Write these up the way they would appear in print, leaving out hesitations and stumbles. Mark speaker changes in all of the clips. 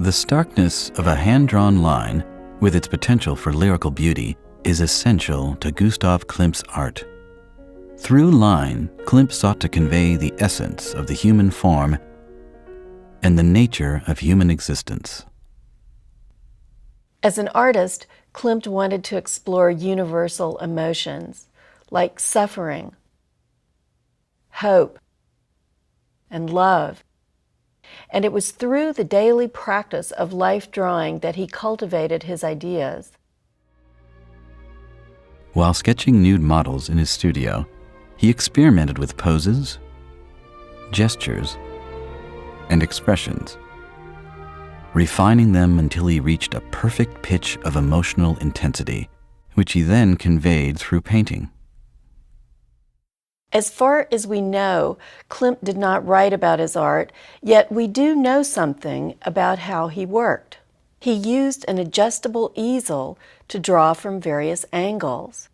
Speaker 1: The starkness of a hand-drawn line, with its potential for lyrical beauty, is essential to Gustav Klimt's art. Through line, Klimt sought to convey the essence of the human form and the nature of human existence.
Speaker 2: As an artist, Klimt wanted to explore universal emotions like suffering, hope, and love. And it was through the daily practice of life drawing that he cultivated his ideas.
Speaker 1: While sketching nude models in his studio, he experimented with poses, gestures, and expressions, refining them until he reached a perfect pitch of emotional intensity, which he then conveyed through painting.
Speaker 2: As far as we know, Klimt did not write about his art, yet we do know something about how he worked. He used an adjustable easel to draw from various angles.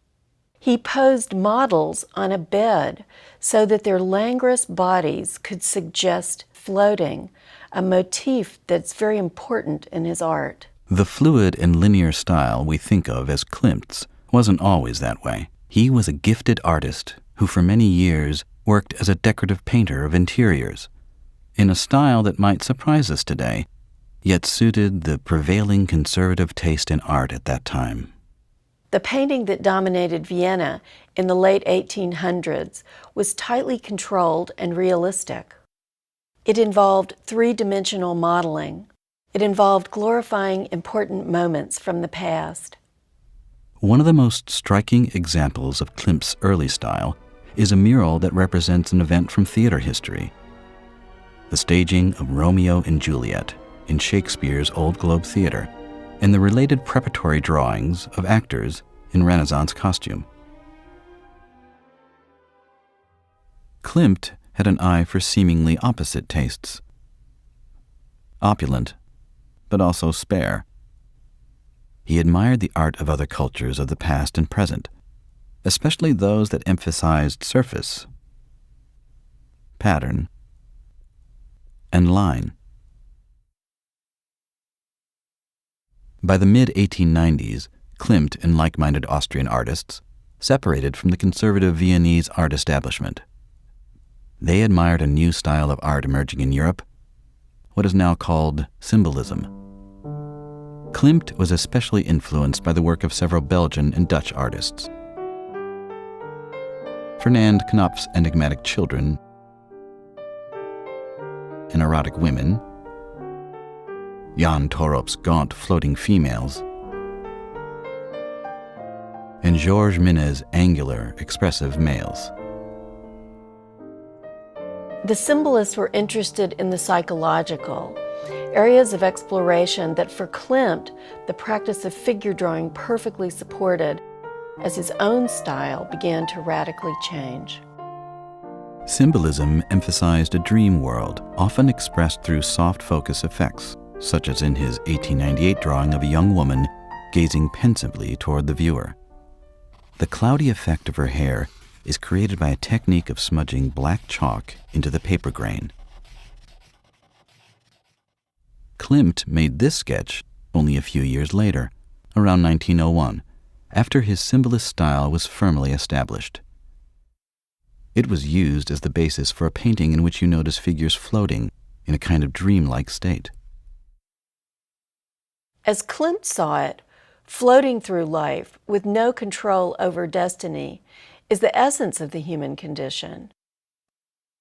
Speaker 2: He posed models on a bed so that their languorous bodies could suggest floating, a motif that's very important in his art.
Speaker 1: The fluid and linear style we think of as Klimt's wasn't always that way. He was a gifted artist who for many years worked as a decorative painter of interiors, in a style that might surprise us today, yet suited the prevailing conservative taste in art at that time.
Speaker 2: The painting that dominated Vienna in the late 1800s was tightly controlled and realistic. It involved three-dimensional modeling. It involved glorifying important moments from the past.
Speaker 1: One of the most striking examples of Klimt's early style is a mural that represents an event from theater history: the staging of Romeo and Juliet in Shakespeare's Old Globe Theater, and the related preparatory drawings of actors in Renaissance costume. Klimt had an eye for seemingly opposite tastes. Opulent, but also spare. He admired the art of other cultures of the past and present, especially those that emphasized surface, pattern, and line. By the mid-1890s, Klimt and like-minded Austrian artists separated from the conservative Viennese art establishment. They admired a new style of art emerging in Europe, what is now called symbolism. Klimt was especially influenced by the work of several Belgian and Dutch artists. Fernand Knopf's enigmatic children and erotic women, Jan Torop's gaunt floating females, and Georges Minet's angular, expressive males.
Speaker 2: The symbolists were interested in the psychological, areas of exploration that for Klimt, the practice of figure drawing perfectly supported as his own style began to radically change.
Speaker 1: Symbolism emphasized a dream world, often expressed through soft focus effects, such as in his 1898 drawing of a young woman gazing pensively toward the viewer. The cloudy effect of her hair is created by a technique of smudging black chalk into the paper grain. Klimt made this sketch only a few years later, around 1901, after his symbolist style was firmly established. It was used as the basis for a painting in which you notice figures floating in a kind of dreamlike state.
Speaker 2: As Klimt saw it, floating through life with no control over destiny is the essence of the human condition.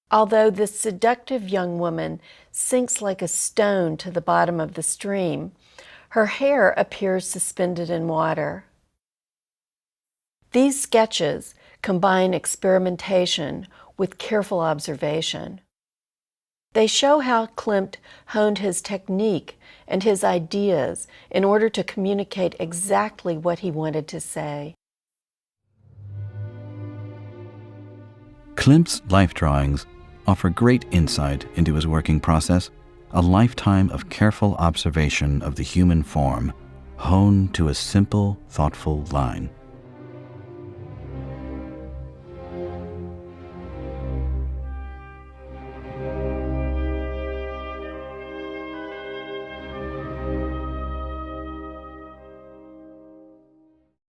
Speaker 2: Although this seductive young woman sinks like a stone to the bottom of the stream, her hair appears suspended in water. These sketches combine experimentation with careful observation. They show how Klimt honed his technique and his ideas in order to communicate exactly what he wanted to say.
Speaker 1: Klimt's life drawings offer great insight into his working process, a lifetime of careful observation of the human form, honed to a simple, thoughtful line.